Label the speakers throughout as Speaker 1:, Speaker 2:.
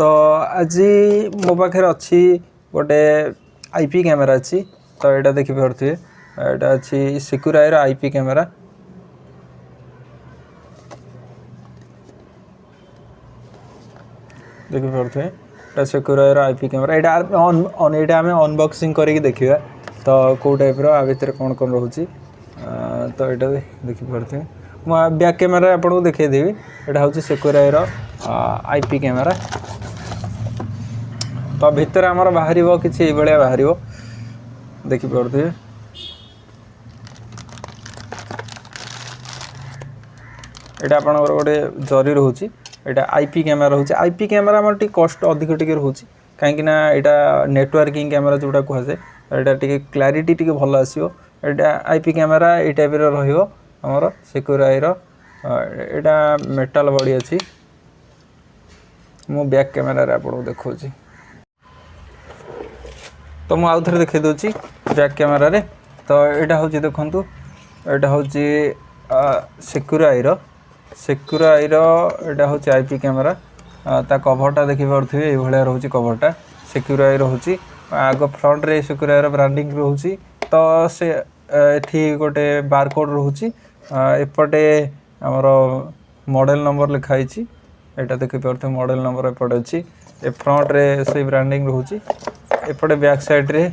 Speaker 1: तो आज मो पाखे अच्छी गोटे आईपी कैमेरा अच्छी तो यहाँ देखिपे यहाँ अच्छी सिक्यूराइर आईपी कैमेरा देखिपे यहाँ सिक्यूराइर आईपी कैमेरा यहाँ आम अनबॉक्सिंग करके देखा तो कौ टाइप भितर कौन कौन रोचे तो यहाँ देखिपे मु बैक कैमेरा आपको देखदेवी यहाँ हूँ सिक्यूराइर आईपी कैमेरा तो भितर आमर बाहर कि बाहर देखिपे यहाँ आप गोटे जरी रोचे यहाँ आईपी कैमेरा रोचे आईपी कैमेरा आम कस्ट अधिक टी रोचे कहीं यहाँ नेटवर्किंग कैमेरा जोटा कहुए यहाँ टी क्लारीटी टी भल आसो यहाँ आईपी कैमेरा ये टाइप रमर सिक्यूराइर यहाँ मेटाल बॉडी अच्छी मु बैक कैमेरा आपको देखा तो मुझे आउ थे देखे दूसरी बैक कैमेरा रे तो यहाँ हूँ देखूँ यहाँ हूँ सिक्यूराइर यहाँ हूँ आईपी कैमेरा ता कभरटा देखिपे ये रोचे कभरटा सिक्यूराइर रोचे आग फ्रंट रे सिक्यूराइर ब्रांडिंग रोचे तो से एठी गोटे बारकोड रोचे एपटे आमर मॉडल नंबर लिखाई यहाँ देखिपे मॉडल नंबर एपटे अच्छी ए फ्रंट रे से ब्रांडिंग रोचे एपटे बैक साइड रे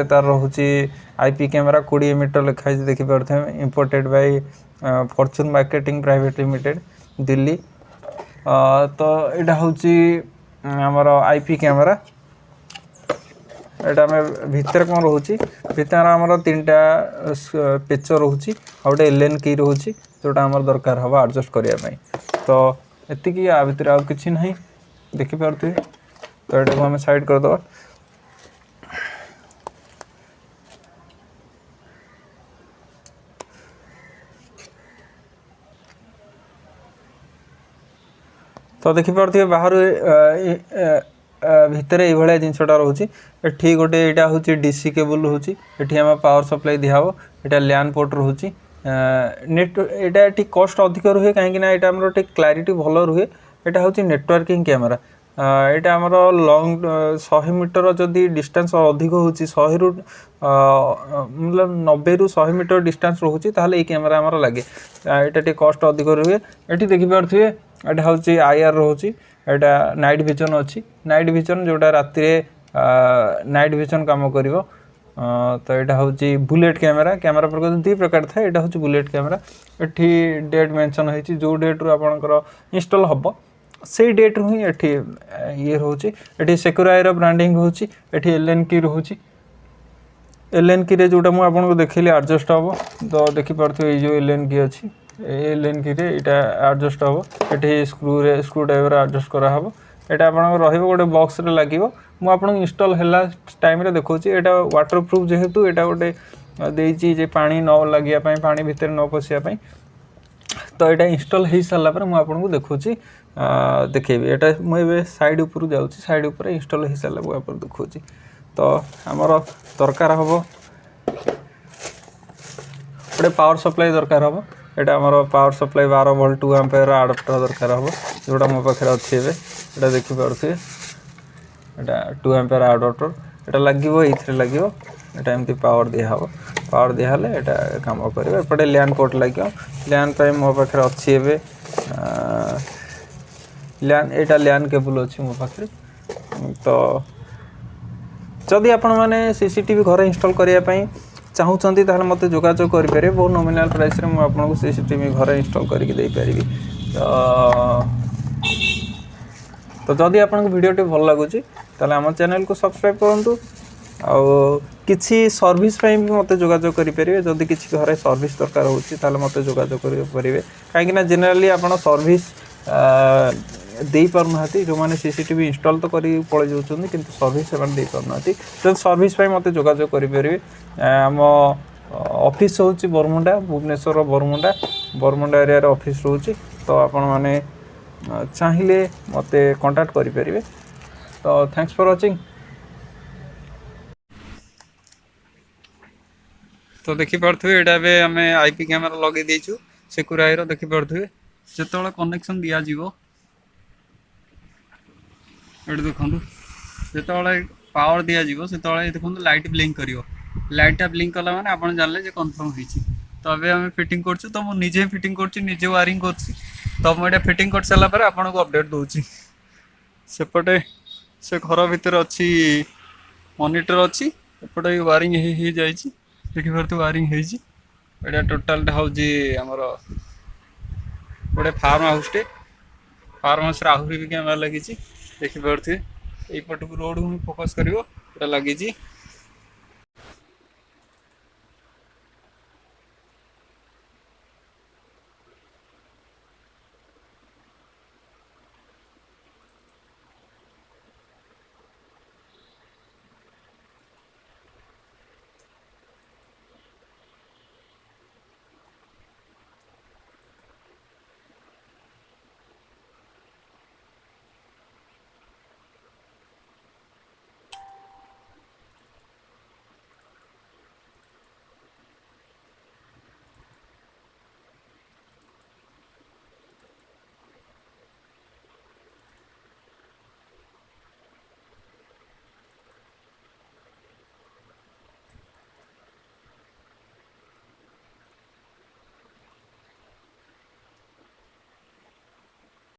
Speaker 1: तार रोचे आईपी कैमेरा 20 मीटर लिखाई देखिपे imported by Fortune marketing private limited Delhi तो यहाँ हूँ आमर आईपी कैमेरा यहाँ आम भितर कौन रोचे भितर आमर 3टा पेच रोचे गोटे एलएन की रोचे जोटा आमर दरकार हम एडजस्ट करने तो एतिकी आ भितर आउ किछि नहीं देखिपे तो यहाँ आम साइड करदे तो देखिपे बाहर भितर ये जिनसटा रोचे ये गोटे यहाँ हूँ डीसी केबल रोचे ये आम पावर सप्लाई दिहब यहाँ लैन पोर्ट रोचे नेट यहाँ कस्ट अधिक रुहे कहीं यहाँ क्लारीटी भल रुहे यहाँ हूँ नेटवर्किंग कैमेरा यहाँ आमर लंग 100 मीटर जदि डिस्टेंस अधिक हो 100 रु मतलब 90 रु 100 मीटर डिस्टेंस रोचे ताहले ये कैमेरा आमर लगे यहाँ कस्ट अधिक रुहे ये देखिपे यहाँ हूँ आईआर रोचे यहाँ नाइट विजन अच्छी नाइट विजन जोटा राति नाइट विजन कम कर तो यहाँ हूँ बुलेट कैमेरा कैमेरा प्रकार 2 प्रकार था यहाँ हूँ बुलेट कैमेरा ये डेट मेंशन होती जो डेट रू आपंकर इंस्टॉल हम से डेट रू ही ये रोचे ये सिक्यूराइर ब्रांडिंग रोचे ये एलएन की रोचे एलएन की रे जोटा मुझे आपको देखली एडजस्ट हम तो देखिपे ये जो एलएन की अच्छी एलएन की रे यहाँ एडजस्ट हम ये स्क्रू ड्राइवर एडजस्ट कराहब यहाँ आप रोटे बॉक्स रे लगे मुझे इंस्टॉल है टाइम देखा यहाँ वाटर प्रूफ जेहेतु यहाँ गोटे देजी पानी न लगे पानी भितर न पशियापाई तो यहाँ इंस्टॉल हो सारापर मुझे देखुची देखेबी यहाँ मुझे साइड उपर जाऊँ साइड उपर इंस्टॉल हो सारा मुझे देखुची तो आमर दरकार हम गोटे पावर सप्लाई दरकार हम यहाँ आमर पावर सप्लाई 12 वोल्ट 2 एम्पियर आडाप्टर दरकार हम जोटा मो पाखे अच्छे यहाँ देखिपे यहाँ 2 एम्पियर आडाप्टर यहाँ लगे ये लगे यहाँ एमती पावर दिहब पावर दिहले यहाँ कम कर एपटे लैन पोर्ट लगे लैन मो पाखे अच्छी लैन यहाँ लैन केबल अच्छी मो पाखे तो जदि आपण मैंने सीसीटीवी घर इंस्टॉल करने चाहूँगी ताहले मत जोगाजोग करेंगे बहुत नॉमिनल प्राइस रे मुझे सीसीटीवी घर इंस्टॉल करके दे पारि तो जदि आपको वीडियोटी भल लगुच ताहले आम चैनल को सब्सक्राइब करूँ आउ किसी सर्विस भी मत जोगाजोग करेंगे जदि किसी घर सर्विस दरकार होता मत जोगाजोग करेंगे कहीं जेनेराली आप सर्विस दे पारना जो मैंने सीसीटीवी इंस्टॉल तो कर पड़े जाऊँ कि सर्विस से दे पारना तो सर्विस मत जोगाजोग करेंगे आम ऑफिस हूँ बरमुंडा भुवनेश्वर बरमुंडा एरिया ऑफिस रोचे तो आपण मैंने चाहिए मत कांटेक्ट करेंगे तो थैंक्स फॉर वाचिंग तो देखिपे ये आम आईपी कैमेरा लगे सिक्यूराइर देखिपे जो कनेक्शन दिज्व
Speaker 2: ये देखो जो पावर दि जाव से देखो लाइट ब्लिंक कर लाइटा ब्लिंक कला मैंने आप जानले जे कन्फर्म होती तो अभी आम फिटिंग कर तो मुझे निजे फिटिंग करजे वायरिंग कर तो मुझे फिटिंग कर सारापर आपको अपडेट दूसरी सेपटे से घर भितर अच्छी मॉनिटर अच्छी एपटे वायरिंग हो देखिए वायरिंग होटा टोटाल हूँ आमर गोटे फार्म हाउसटे फार्म हाउस आहरी भी कैमेरा लगी देखिपे यपट को रोड को फोकस कर लगी